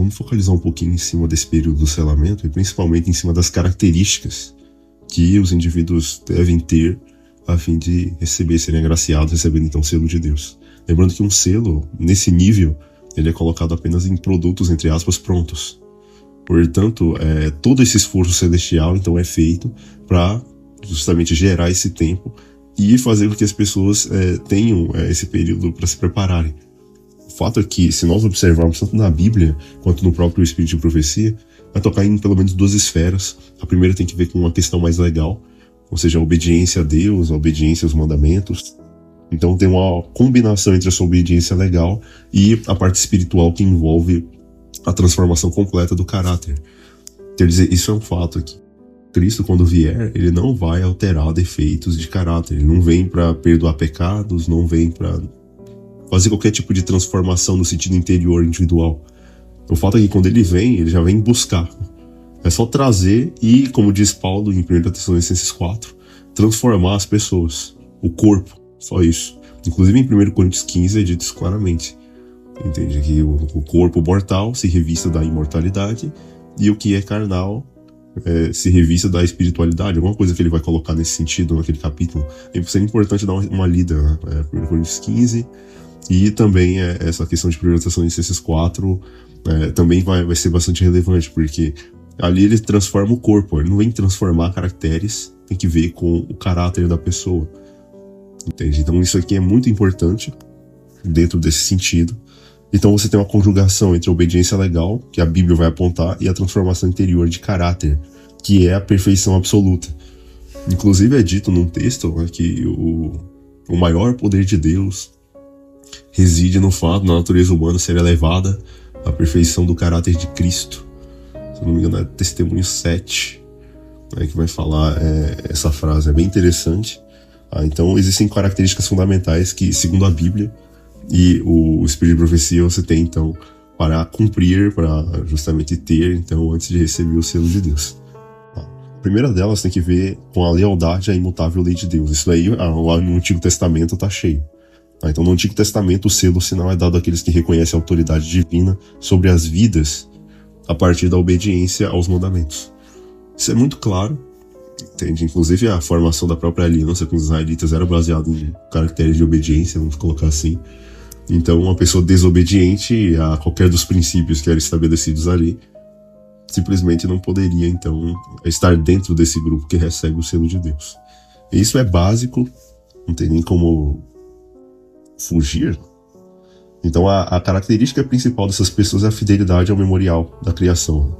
vamos focalizar um pouquinho em cima desse período do selamento e principalmente em cima das características que os indivíduos devem ter a fim de serem agraciados, recebendo então o selo de Deus. Lembrando que um selo, nesse nível, ele é colocado apenas em produtos, entre aspas, prontos. Portanto, todo esse esforço celestial então é feito para justamente gerar esse tempo e fazer com que as pessoas tenham esse período para se prepararem. O fato é que, se nós observarmos tanto na Bíblia quanto no próprio Espírito de Profecia, vai tocar em pelo menos duas esferas. A primeira tem que ver com uma questão mais legal, ou seja, a obediência a Deus, a obediência aos mandamentos. Então tem uma combinação entre essa obediência legal e a parte espiritual que envolve a transformação completa do caráter. Quer dizer, isso é um fato aqui. Cristo, quando vier, ele não vai alterar defeitos de caráter. Ele não vem para perdoar pecados, não vem para fazer qualquer tipo de transformação no sentido interior individual. O fato é que quando ele vem, ele já vem buscar. É só trazer e, como diz Paulo em 1 Tessalonicenses 4, transformar as pessoas, o corpo, só isso. Inclusive em 1 Coríntios 15 é dito isso claramente. Entende? Que o corpo mortal se revista da imortalidade e o que é carnal se revista da espiritualidade. Alguma coisa que ele vai colocar nesse sentido naquele capítulo. Seria importante dar uma lida, né? 1 Coríntios 15 e também essa questão de 1 Tessalonicenses 4 também vai ser bastante relevante, porque ali ele transforma o corpo, ele não vem transformar caracteres, tem que ver com o caráter da pessoa. Entende? Então isso aqui é muito importante dentro desse sentido. Então você tem uma conjugação entre a obediência legal, que a Bíblia vai apontar, e a transformação interior de caráter, que é a perfeição absoluta. Inclusive é dito num texto que o maior poder de Deus reside no fato da natureza humana ser elevada à perfeição do caráter de Cristo. Se não me engano é Testemunho 7, que vai falar essa frase. É bem interessante. Então existem características fundamentais que, segundo a Bíblia e o Espírito de Profecia, você tem então para cumprir, para justamente ter então antes de receber o selo de Deus. A primeira delas tem que ver com a lealdade à imutável lei de Deus. Isso aí lá no Antigo Testamento está cheio. Então no Antigo Testamento o selo, o sinal é dado àqueles que reconhecem a autoridade divina sobre as vidas a partir da obediência aos mandamentos. Isso é muito claro, entende? Inclusive a formação da própria aliança com os israelitas era baseada em caracteres de obediência, vamos colocar assim. Então uma pessoa desobediente a qualquer dos princípios que eram estabelecidos ali simplesmente não poderia então estar dentro desse grupo que recebe o selo de Deus. E isso é básico, não tem nem como fugir. Então a característica principal dessas pessoas é a fidelidade ao memorial da criação.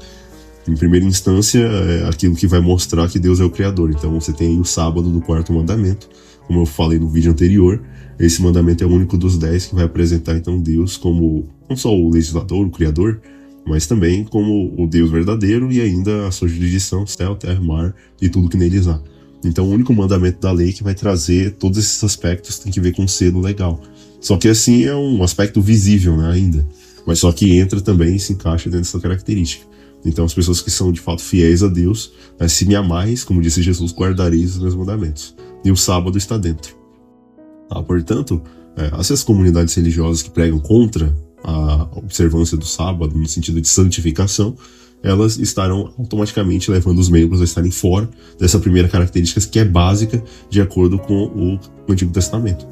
Em primeira instância, é aquilo que vai mostrar que Deus é o Criador. Então você tem aí o sábado do quarto mandamento, como eu falei no vídeo anterior. Esse mandamento é o único dos 10 que vai apresentar então Deus como não só o legislador, o Criador, mas também como o Deus verdadeiro e ainda a sua jurisdição, céu, terra, mar e tudo que neles há. Então o único mandamento da lei que vai trazer todos esses aspectos tem que ver com um selo legal. Só que assim é um aspecto visível, né, ainda. Mas só que entra também e se encaixa dentro dessa característica. Então as pessoas que são de fato fiéis a Deus, se me amais, como disse Jesus, guardareis os meus mandamentos. E o sábado está dentro. Portanto, essas comunidades religiosas que pregam contra a observância do sábado, no sentido de santificação, elas estarão automaticamente levando os membros a estarem fora dessa primeira característica que é básica de acordo com o Antigo Testamento.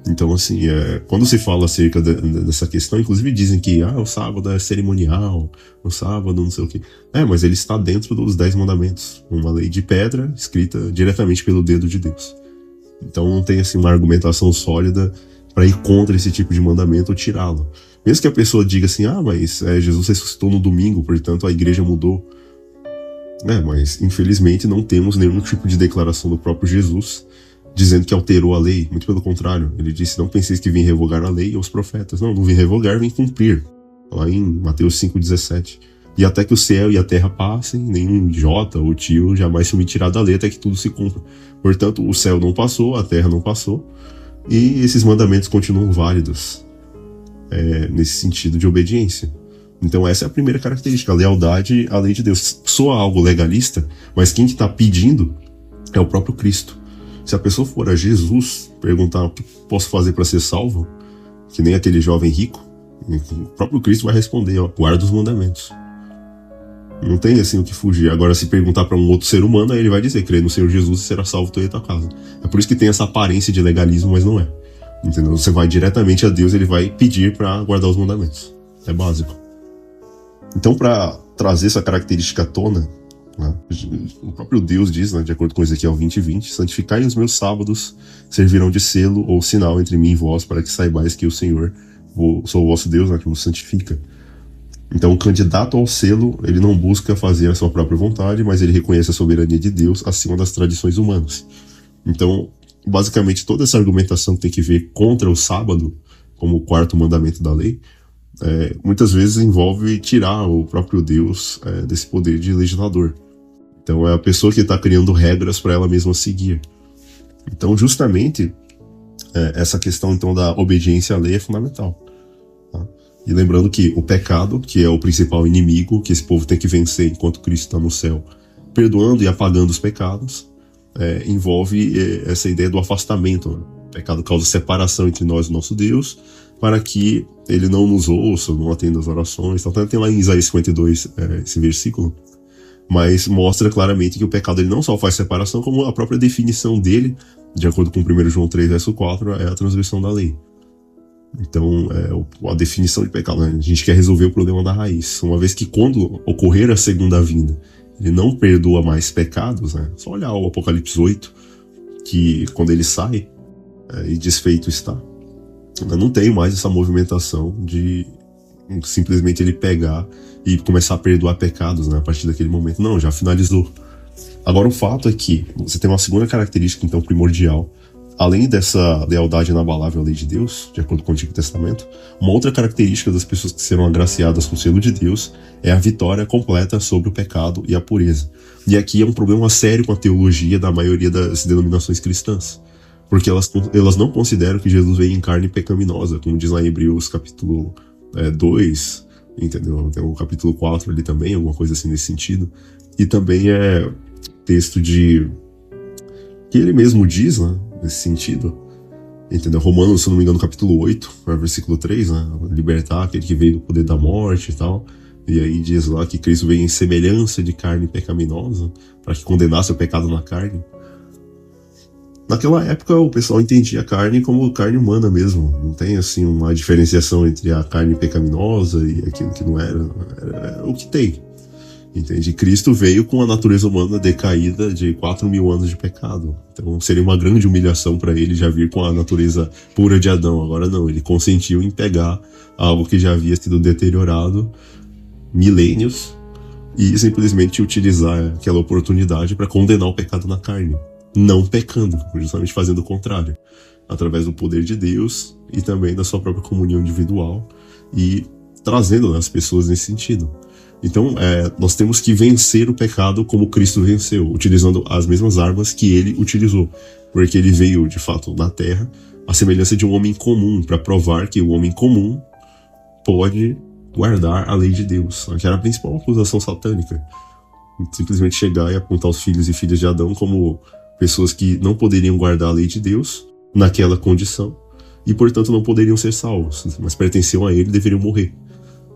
Então, assim, quando se fala acerca dessa questão, inclusive dizem que o sábado é cerimonial, o sábado não sei o quê. Mas ele está dentro dos 10 mandamentos, uma lei de pedra escrita diretamente pelo dedo de Deus. Então não tem assim uma argumentação sólida para ir contra esse tipo de mandamento ou tirá-lo. Mesmo que a pessoa diga assim, mas Jesus ressuscitou no domingo, portanto a igreja mudou. Mas infelizmente não temos nenhum tipo de declaração do próprio Jesus dizendo que alterou a lei. Muito pelo contrário, ele disse, não penseis que vim revogar a lei ou os profetas. Não vim revogar, vim cumprir. Lá em Mateus 5,17. E até que o céu e a terra passem, nenhum jota ou tio jamais se omitirá da lei até que tudo se cumpra. Portanto, o céu não passou, a terra não passou, e esses mandamentos continuam válidos nesse sentido de obediência. Então essa é a primeira característica, a lealdade à lei de Deus. Soa algo legalista, mas quem que está pedindo é o próprio Cristo. Se a pessoa for a Jesus perguntar o que posso fazer para ser salvo, que nem aquele jovem rico, O próprio Cristo vai responder, ó, guarda os mandamentos. Não tem assim o que fugir. Agora, se perguntar para um outro ser humano, aí ele vai dizer, crê no Senhor Jesus e será salvo tu e a tua casa. É por isso que tem essa aparência de legalismo, mas não é. Entendeu? Você vai diretamente a Deus, ele vai pedir para guardar os mandamentos. É básico. Então, para trazer essa característica à tona, né, o próprio Deus diz, né, de acordo com Ezequiel 20:20, santificai os meus sábados, servirão de selo ou sinal entre mim e vós, para que saibais que o Senhor, sou o vosso Deus, né, que vos santifica. Então, o candidato ao selo, ele não busca fazer a sua própria vontade, mas ele reconhece a soberania de Deus acima das tradições humanas. Então, basicamente, toda essa argumentação que tem que ver contra o sábado, como o quarto mandamento da lei, muitas vezes envolve tirar o próprio Deus desse poder de legislador. Então, é a pessoa que está criando regras para ela mesma seguir. Então, justamente, essa questão então da obediência à lei é fundamental. Tá? E lembrando que o pecado, que é o principal inimigo que esse povo tem que vencer enquanto Cristo está no céu, perdoando e apagando os pecados, envolve essa ideia do afastamento. Né? O pecado causa separação entre nós e o nosso Deus, para que ele não nos ouça, não atenda as orações. Então, tem lá em Isaías 52 esse versículo, mas mostra claramente que o pecado ele não só faz separação, como a própria definição dele, de acordo com 1 João 3, verso 4, é a transgressão da lei. Então, a definição de pecado, né? A gente quer resolver o problema da raiz. Uma vez que quando ocorrer a segunda vinda, ele não perdoa mais pecados, né? Só olhar o Apocalipse 8, que quando ele sai, e desfeito está, não tem mais essa movimentação de simplesmente ele pegar e começar a perdoar pecados, né? A partir daquele momento. Não, já finalizou. Agora, o fato é que você tem uma segunda característica, então, primordial. Além dessa lealdade inabalável à lei de Deus, de acordo com o Antigo Testamento, uma outra característica das pessoas que serão agraciadas com o selo de Deus é a vitória completa sobre o pecado e a pureza. E aqui é um problema sério com a teologia da maioria das denominações cristãs, porque elas não consideram que Jesus veio em carne pecaminosa, como diz lá em Hebreus capítulo 2, entendeu? Tem o capítulo 4 ali também, alguma coisa assim nesse sentido. E também é texto que ele mesmo diz, né? Nesse sentido, entendeu? Romanos, se não me engano, capítulo 8, versículo 3, né? Libertar aquele que veio do poder da morte e tal. E aí diz lá que Cristo veio em semelhança de carne pecaminosa, para que condenasse o pecado na carne. Naquela época, o pessoal entendia a carne como carne humana mesmo. Não tem, assim, uma diferenciação entre a carne pecaminosa e aquilo que não era. Era o que tem. Entende? Cristo veio com a natureza humana decaída de 4.000 anos de pecado. Então seria uma grande humilhação para ele já vir com a natureza pura de Adão. Agora não, ele consentiu em pegar algo que já havia sido deteriorado milênios e simplesmente utilizar aquela oportunidade para condenar o pecado na carne. Não pecando, justamente fazendo o contrário. Através do poder de Deus e também da sua própria comunhão individual e trazendo as pessoas nesse sentido. Então, nós temos que vencer o pecado como Cristo venceu, utilizando as mesmas armas que ele utilizou. Porque ele veio, de fato, na Terra, à semelhança de um homem comum, para provar que o homem comum pode guardar a lei de Deus, que era a principal acusação satânica. Simplesmente chegar e apontar os filhos e filhas de Adão como pessoas que não poderiam guardar a lei de Deus naquela condição e, portanto, não poderiam ser salvos, mas pertenciam a ele e deveriam morrer.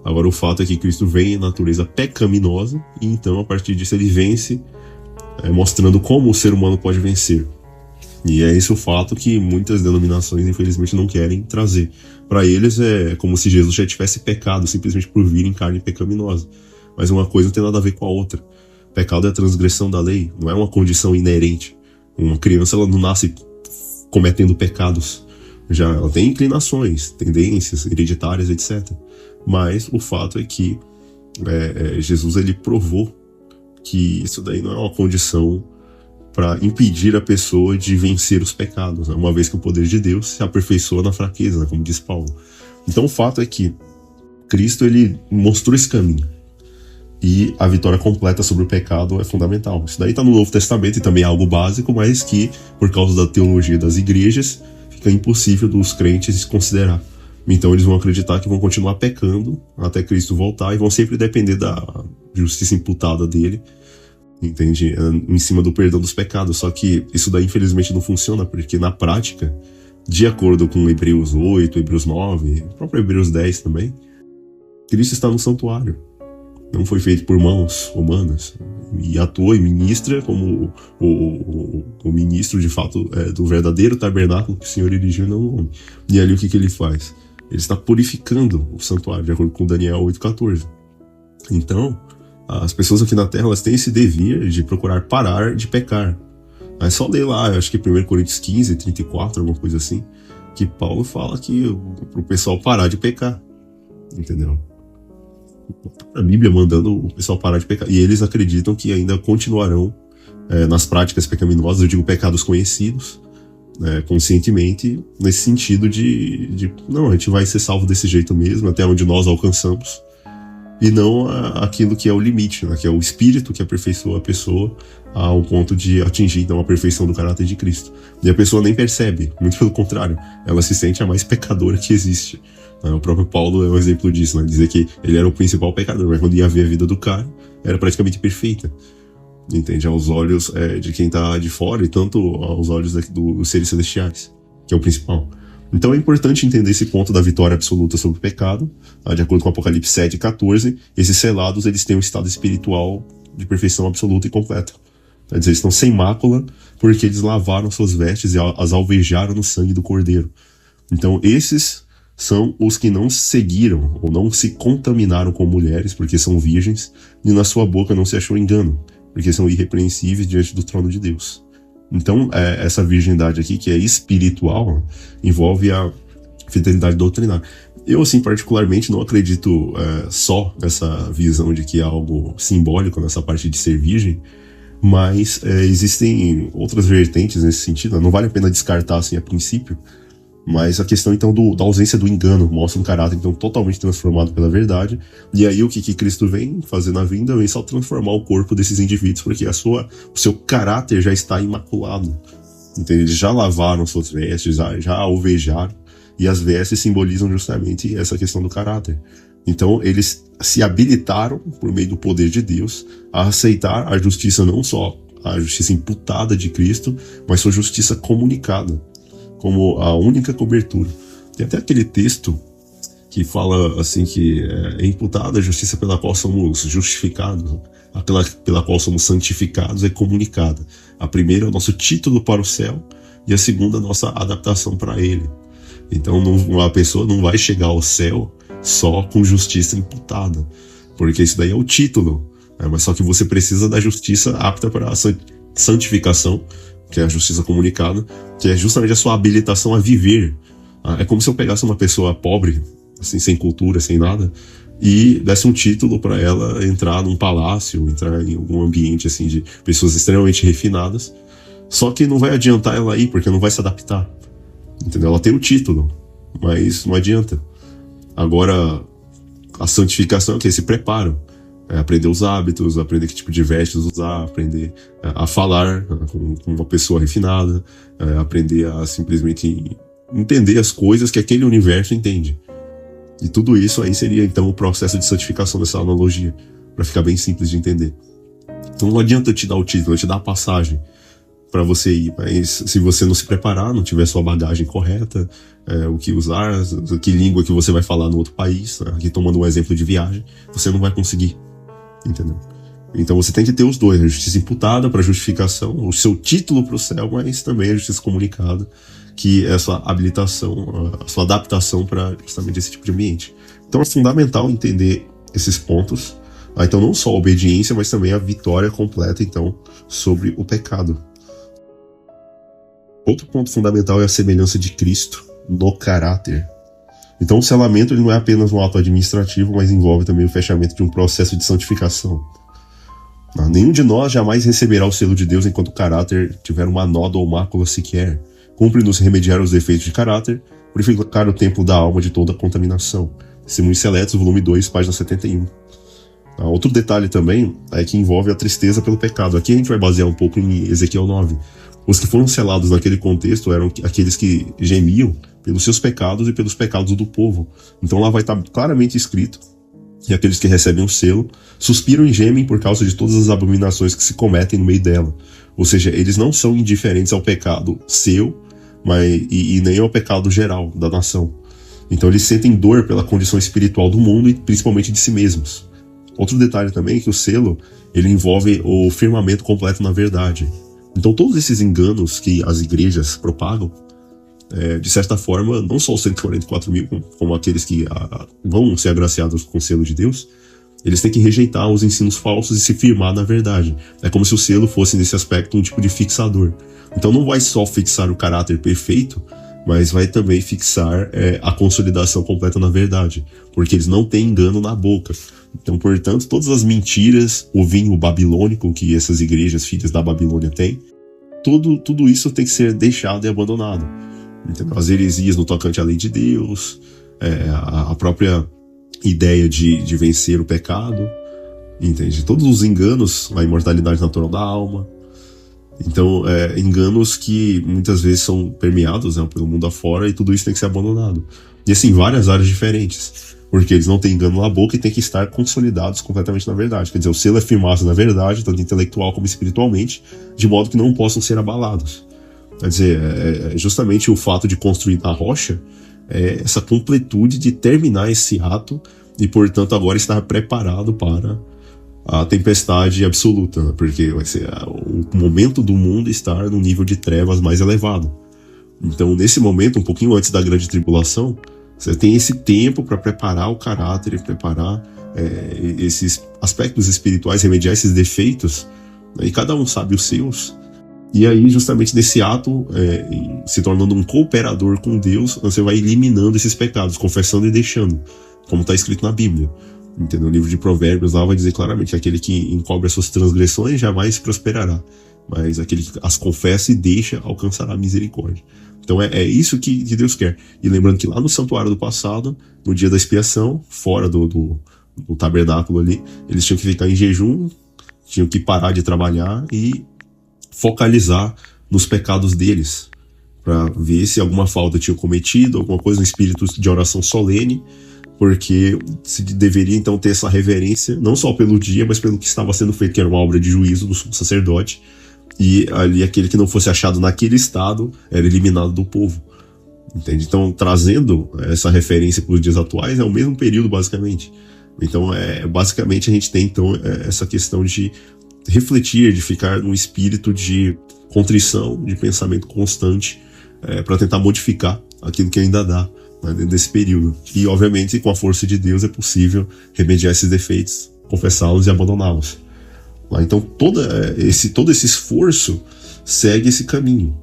Agora, o fato é que Cristo vem em natureza pecaminosa e, então, a partir disso, ele vence, mostrando como o ser humano pode vencer. E é esse o fato que muitas denominações, infelizmente, não querem trazer. Para eles, é como se Jesus já tivesse pecado, simplesmente por vir em carne pecaminosa. Mas uma coisa não tem nada a ver com a outra. Pecado é a transgressão da lei, não é uma condição inerente. Uma criança, ela não nasce cometendo pecados. Já ela tem inclinações, tendências hereditárias, etc. Mas o fato é que Jesus ele provou que isso daí não é uma condição para impedir a pessoa de vencer os pecados, né? Uma vez que o poder de Deus se aperfeiçoa na fraqueza, né? Como diz Paulo. Então o fato é que Cristo ele mostrou esse caminho e a vitória completa sobre o pecado é fundamental. Isso daí está no Novo Testamento e também é algo básico, mas que por causa da teologia das igrejas fica impossível dos crentes considerar. Então eles vão acreditar que vão continuar pecando até Cristo voltar e vão sempre depender da justiça imputada dele, entende? Em cima do perdão dos pecados. Só que isso daí infelizmente não funciona, porque na prática de acordo com Hebreus 8, Hebreus 9, o próprio Hebreus 10 também, Cristo está no santuário. Não foi feito por mãos humanas. E atua e ministra como o ministro, de fato, do verdadeiro tabernáculo que o Senhor erigiu, não o homem. E ali o que ele faz? Ele está purificando o santuário, de acordo com Daniel 8,14. Então, as pessoas aqui na Terra, elas têm esse dever de procurar parar de pecar. É só ler lá, acho que 1 Coríntios 15, 34, alguma coisa assim, que Paulo fala que pro pessoal parar de pecar. Entendeu? A Bíblia mandando o pessoal parar de pecar. E eles acreditam que ainda continuarão nas práticas pecaminosas, eu digo pecados conhecidos, conscientemente, nesse sentido de não, a gente vai ser salvo desse jeito mesmo, até onde nós alcançamos, e não aquilo que é o limite, né, que é o Espírito que aperfeiçoa a pessoa ao ponto de atingir então a perfeição do caráter de Cristo. E a pessoa nem percebe, muito pelo contrário, ela se sente a mais pecadora que existe. O próprio Paulo é um exemplo disso, né? Dizer que ele era o principal pecador, mas quando ia ver a vida do cara, era praticamente perfeita. Entende? Aos olhos de quem está de fora e tanto aos olhos dos seres celestiais, que é o principal. Então é importante entender esse ponto da vitória absoluta sobre o pecado. De acordo com Apocalipse 7,14, esses selados eles têm um estado espiritual de perfeição absoluta e completa. Quer dizer, eles estão sem mácula porque eles lavaram suas vestes e as alvejaram no sangue do Cordeiro. Então esses são os que não seguiram ou não se contaminaram com mulheres, porque são virgens, e na sua boca não se achou engano, porque são irrepreensíveis diante do trono de Deus. Então, essa virgindade aqui, que é espiritual, envolve a fidelidade doutrinária. Eu, assim, particularmente, não acredito só nessa visão de que é algo simbólico nessa parte de ser virgem, mas existem outras vertentes nesse sentido. Não vale a pena descartar, assim, a princípio, mas a questão, então, da ausência do engano mostra um caráter, então, totalmente transformado pela verdade. E aí, o que Cristo vem fazer na vinda? Vem só transformar o corpo desses indivíduos, porque o seu caráter já está imaculado. Entende? Eles já lavaram suas vestes, já alvejaram, e as vestes simbolizam justamente essa questão do caráter. Então, eles se habilitaram, por meio do poder de Deus, a aceitar a justiça, não só a justiça imputada de Cristo, mas sua justiça comunicada, como a única cobertura. Tem até aquele texto que fala assim que é imputada a justiça pela qual somos justificados, aquela pela qual somos santificados é comunicada. A primeira é o nosso título para o céu e a segunda é a nossa adaptação para ele. Então a pessoa não vai chegar ao céu só com justiça imputada, porque isso daí é o título, mas só que você precisa da justiça apta para a santificação, que é a justiça comunicada, que é justamente a sua habilitação a viver. É como se eu pegasse uma pessoa pobre, assim, sem cultura, sem nada, e desse um título para ela entrar num palácio, entrar em algum ambiente assim de pessoas extremamente refinadas, só que não vai adiantar ela ir, porque não vai se adaptar. Entendeu? Ela tem o título, mas não adianta. Agora, a santificação é o que? Esse preparo. Aprender os hábitos, aprender que tipo de vestes usar, aprender a falar com uma pessoa refinada, aprender a simplesmente entender as coisas que aquele universo entende. E tudo isso aí seria então o processo de santificação dessa analogia, para ficar bem simples de entender. Então não adianta eu te dar o título, eu te dar a passagem para você ir, mas se você não se preparar, não tiver sua bagagem correta, o que usar, que língua que você vai falar no outro país, aqui tomando um exemplo de viagem, você não vai conseguir. Entendeu? Então você tem que ter os dois, a justiça imputada para justificação, o seu título para o céu, mas também a justiça comunicada, que é a sua habilitação, a sua adaptação para justamente esse tipo de ambiente. Então é fundamental entender esses pontos, então não só a obediência, mas também a vitória completa então sobre o pecado. Outro ponto fundamental é a semelhança de Cristo no caráter. Então o selamento ele não é apenas um ato administrativo, mas envolve também o fechamento de um processo de santificação. Nenhum de nós jamais receberá o selo de Deus enquanto o caráter tiver uma nódoa ou mácula sequer. Cumpre-nos remediar os defeitos de caráter, purificar o templo da alma de toda contaminação. Testemunhos Seletos, volume 2, página 71. Outro detalhe também é que envolve a tristeza pelo pecado. Aqui a gente vai basear um pouco em Ezequiel 9. Os que foram selados naquele contexto eram aqueles que gemiam pelos seus pecados e pelos pecados do povo. Então lá vai estar claramente escrito que aqueles que recebem o selo suspiram e gemem por causa de todas as abominações que se cometem no meio dela. Ou seja, eles não são indiferentes ao pecado seu e nem é o pecado geral da nação. Então eles sentem dor pela condição espiritual do mundo e principalmente de si mesmos. Outro detalhe também é que o selo, ele envolve o firmamento completo na verdade. Então todos esses enganos que as igrejas propagam, de certa forma, não só os 144 mil, como aqueles que vão ser agraciados com o selo de Deus, eles têm que rejeitar os ensinos falsos e se firmar na verdade. É como se o selo fosse, nesse aspecto, um tipo de fixador. Então não vai só fixar o caráter perfeito, mas vai também fixar a consolidação completa na verdade, porque eles não têm engano na boca. Então, portanto, todas as mentiras, o vinho babilônico que essas igrejas filhas da Babilônia têm, tudo isso tem que ser deixado e abandonado. Entendeu? As heresias no tocante à lei de Deus, a própria ideia de vencer o pecado, entende? Todos os enganos, a imortalidade natural da alma. Então, enganos que muitas vezes são permeados, né, pelo mundo afora, e tudo isso tem que ser abandonado. E assim, várias áreas diferentes, porque eles não têm engano na boca e têm que estar consolidados completamente na verdade. Quer dizer, o selo é firmado na verdade, tanto intelectual como espiritualmente, de modo que não possam ser abalados. Quer dizer, justamente o fato de construir na rocha essa completude de terminar esse ato e, portanto, agora estar preparado para a tempestade absoluta, né? Porque vai ser o momento do mundo estar num nível de trevas mais elevado. Então, nesse momento, um pouquinho antes da grande tribulação, você tem esse tempo para preparar o caráter e preparar esses aspectos espirituais, remediar esses defeitos, né? E cada um sabe os seus. E aí, justamente nesse ato, se tornando um cooperador com Deus, você vai eliminando esses pecados, confessando e deixando, como está escrito na Bíblia. Entendeu? O livro de Provérbios lá vai dizer claramente que aquele que encobre as suas transgressões jamais prosperará, mas aquele que as confessa e deixa alcançará a misericórdia. Então é isso que Deus quer. E lembrando que lá no santuário do passado, no dia da expiação, fora do tabernáculo ali, eles tinham que ficar em jejum, tinham que parar de trabalhar e focalizar nos pecados deles, para ver se alguma falta tinham cometido, alguma coisa, um espírito de oração solene, porque se deveria então ter essa reverência, não só pelo dia, mas pelo que estava sendo feito, que era uma obra de juízo do sumo sacerdote, e ali aquele que não fosse achado naquele estado era eliminado do povo. Entende? Então, trazendo essa referência para os dias atuais, é o mesmo período, basicamente. Então, basicamente, a gente tem então essa questão de refletir, de ficar num espírito de contrição, de pensamento constante, para tentar modificar aquilo que ainda dá, né, dentro desse período. E, obviamente, com a força de Deus é possível remediar esses defeitos, confessá-los e abandoná-los. Então, todo esse esforço segue esse caminho,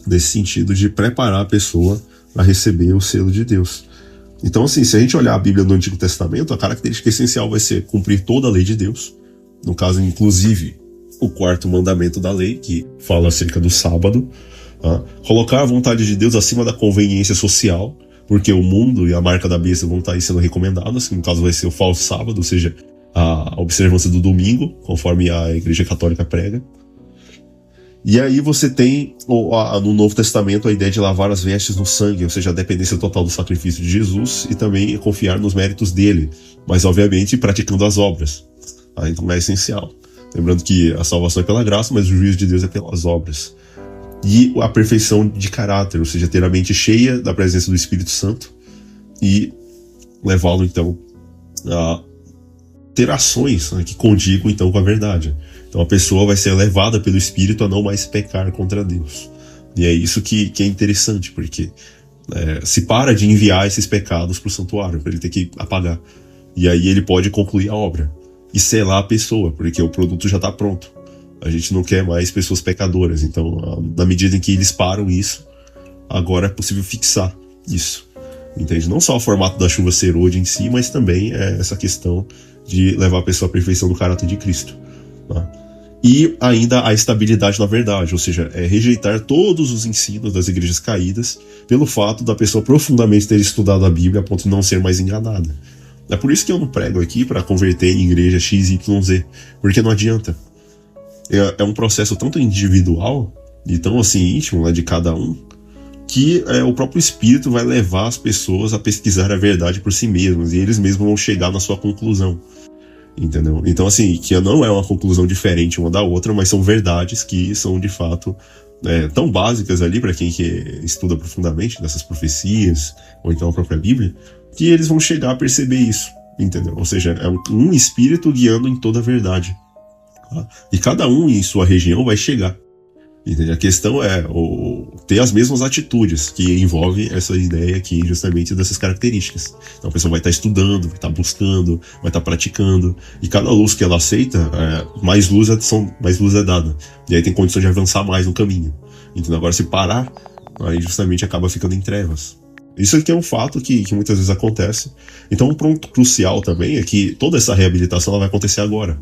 nesse sentido de preparar a pessoa para receber o selo de Deus. Então, assim, se a gente olhar a Bíblia do Antigo Testamento, a característica essencial vai ser cumprir toda a lei de Deus, no caso, inclusive, o 4º mandamento da lei, que fala acerca do sábado, tá? Colocar a vontade de Deus acima da conveniência social, porque o mundo e a marca da besta vão estar aí sendo recomendadas, que no caso vai ser o falso sábado, ou seja, a observância do domingo, conforme a Igreja Católica prega. E aí você tem no Novo Testamento a ideia de lavar as vestes no sangue, ou seja, a dependência total do sacrifício de Jesus e também confiar nos méritos dele, mas obviamente praticando as obras. Então é essencial. Lembrando que a salvação é pela graça, mas o juízo de Deus é pelas obras. E a perfeição de caráter, ou seja, ter a mente cheia da presença do Espírito Santo e levá-lo então a ter ações, né, que condigam então com a verdade. Então a pessoa vai ser levada pelo Espírito a não mais pecar contra Deus. E é isso que é interessante, porque se para de enviar esses pecados para o santuário, para ele ter que apagar. E aí ele pode concluir a obra e selar a pessoa, porque o produto já está pronto. A gente não quer mais pessoas pecadoras. Então, na medida em que eles param isso, agora é possível fixar isso. Entende? Não só o formato da chuva serôdia em si, mas também essa questão de levar a pessoa à perfeição do caráter de Cristo. Tá? E ainda a estabilidade na verdade, ou seja, rejeitar todos os ensinos das igrejas caídas pelo fato da pessoa profundamente ter estudado a Bíblia a ponto de não ser mais enganada. É por isso que eu não prego aqui para converter em igreja XYZ, porque não adianta. É um processo tanto individual e tão assim íntimo, né, de cada um, que o próprio Espírito vai levar as pessoas a pesquisar a verdade por si mesmos e eles mesmos vão chegar na sua conclusão. entendeu? Então, assim, que não é uma conclusão diferente uma da outra, mas são verdades que são, de fato, tão básicas ali para quem que estuda profundamente dessas profecias, ou então a própria Bíblia, que eles vão chegar a perceber isso, entendeu? Ou seja, é um espírito guiando em toda a verdade. Tá? E cada um em sua região vai chegar. Entende? A questão é ter as mesmas atitudes, que envolve essa ideia aqui justamente dessas características. Então a pessoa vai estar estudando, vai estar buscando, vai estar praticando, e cada luz que ela aceita, mais luz é dada. E aí tem condição de avançar mais no caminho. Então agora se parar, aí justamente acaba ficando em trevas. Isso aqui é um fato que muitas vezes acontece. Então um ponto crucial também é que toda essa reabilitação ela vai acontecer agora,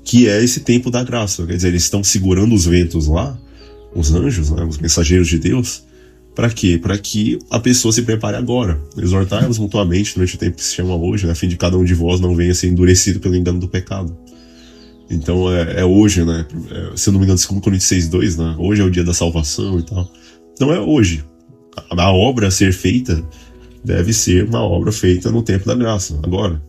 que é esse tempo da graça. Quer dizer, eles estão segurando os ventos lá, os anjos, né, os mensageiros de Deus, para quê? Para que a pessoa se prepare agora. Exortai-vos mutuamente durante o tempo que se chama hoje, né, a fim de cada um de vós não venha ser endurecido pelo engano do pecado. Então é hoje, né? Se eu não me engano, 2 Coríntios 6:2, né? Hoje é o dia da salvação e tal. Então é hoje. A obra a ser feita deve ser uma obra feita no tempo da graça, agora.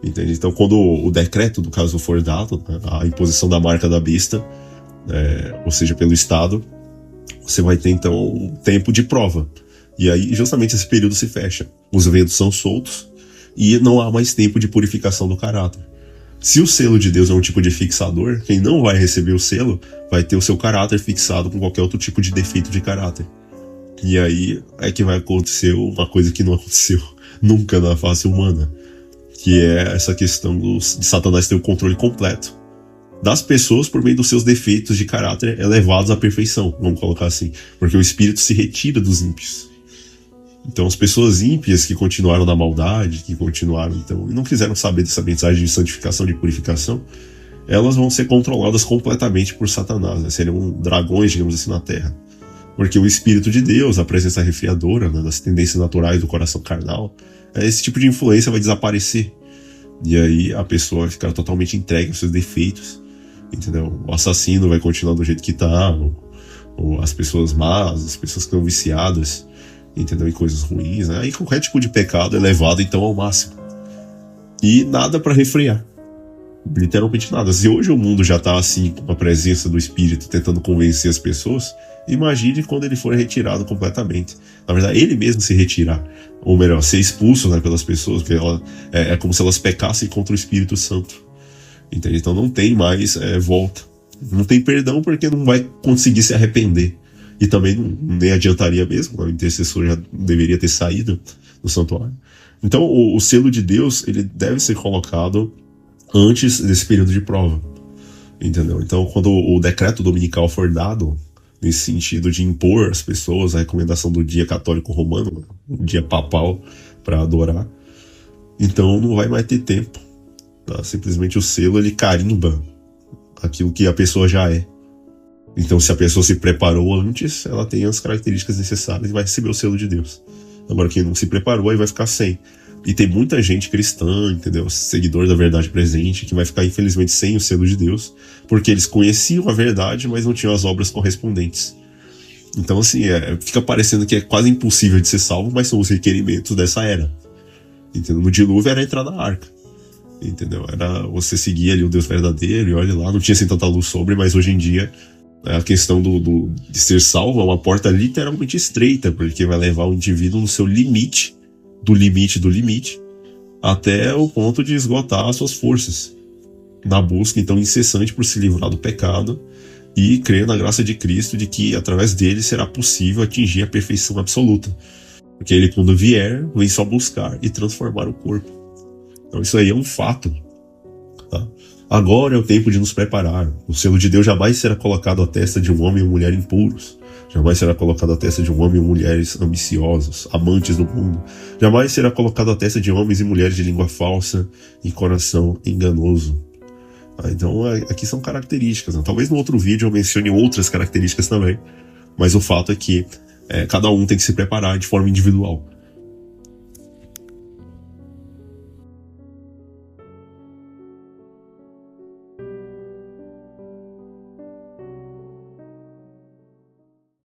Entende? Então, quando o decreto, do caso, for dado, né, a imposição da marca da besta, ou seja, pelo Estado, você vai ter, então, um tempo de prova. E aí, justamente, esse período se fecha. Os ventos são soltos e não há mais tempo de purificação do caráter. Se o selo de Deus é um tipo de fixador, quem não vai receber o selo vai ter o seu caráter fixado com qualquer outro tipo de defeito de caráter. E aí é que vai acontecer uma coisa que não aconteceu nunca na face humana, que é essa questão de Satanás ter o controle completo das pessoas por meio dos seus defeitos de caráter elevados à perfeição, vamos colocar assim, porque o Espírito se retira dos ímpios. Então as pessoas ímpias que continuaram na maldade, que continuaram então e não quiseram saber dessa mensagem de santificação, de purificação, elas vão ser controladas completamente por Satanás, né? Seriam dragões, digamos assim, na Terra. Porque o Espírito de Deus, a presença refriadora, né, das tendências naturais do coração carnal, esse tipo de influência vai desaparecer. E aí a pessoa vai ficar totalmente entregue aos seus defeitos, entendeu? O assassino vai continuar do jeito que tá, ou as pessoas más, as pessoas que estão viciadas, entendeu? Em coisas ruins, né? Aí qualquer tipo de pecado é levado então ao máximo. E nada para refrear. Literalmente nada. Se hoje o mundo já tá assim, com a presença do Espírito tentando convencer as pessoas, imagine quando ele for retirado completamente. Na verdade, ele mesmo se retirar. Ou melhor, ser expulso, né, pelas pessoas, porque é como se elas pecassem contra o Espírito Santo. Entende? Então não tem mais volta. Não tem perdão porque não vai conseguir se arrepender. E também nem adiantaria mesmo. O intercessor já deveria ter saído do santuário. Então o selo de Deus ele deve ser colocado antes desse período de prova. Entendeu? Então quando o decreto dominical for dado, nesse sentido de impor às pessoas a recomendação do dia católico romano, um dia papal para adorar, então não vai mais ter tempo. Tá? Simplesmente o selo ele carimba aquilo que a pessoa já é. Então se a pessoa se preparou antes, ela tem as características necessárias e vai receber o selo de Deus. Agora quem não se preparou aí vai ficar sem. E tem muita gente cristã, entendeu? Seguidor da verdade presente, que vai ficar infelizmente sem o selo de Deus, porque eles conheciam a verdade, mas não tinham as obras correspondentes. Então assim, fica parecendo que é quase impossível de ser salvo, mas são os requerimentos dessa era. Entendeu? No dilúvio era entrar na arca. Entendeu? Era você seguir ali o Deus verdadeiro e olha lá, não tinha assim tanta luz sobre, mas hoje em dia a questão de ser salvo é uma porta literalmente estreita, porque vai levar o indivíduo no seu limite, do limite, até o ponto de esgotar as suas forças, na busca então incessante por se livrar do pecado e crer na graça de Cristo, de que através dele será possível atingir a perfeição absoluta, porque ele quando vier, vem só buscar e transformar o corpo. Então isso aí é um fato, tá? Agora é o tempo de nos preparar. O selo de Deus jamais será colocado à testa de um homem ou mulher impuros. Jamais será colocado à testa de um homem ou mulheres ambiciosos, amantes do mundo. Jamais será colocado à testa de homens e mulheres de língua falsa e coração enganoso. Então aqui são características. Né? Talvez no outro vídeo eu mencione outras características também. Mas o fato é que cada um tem que se preparar de forma individual.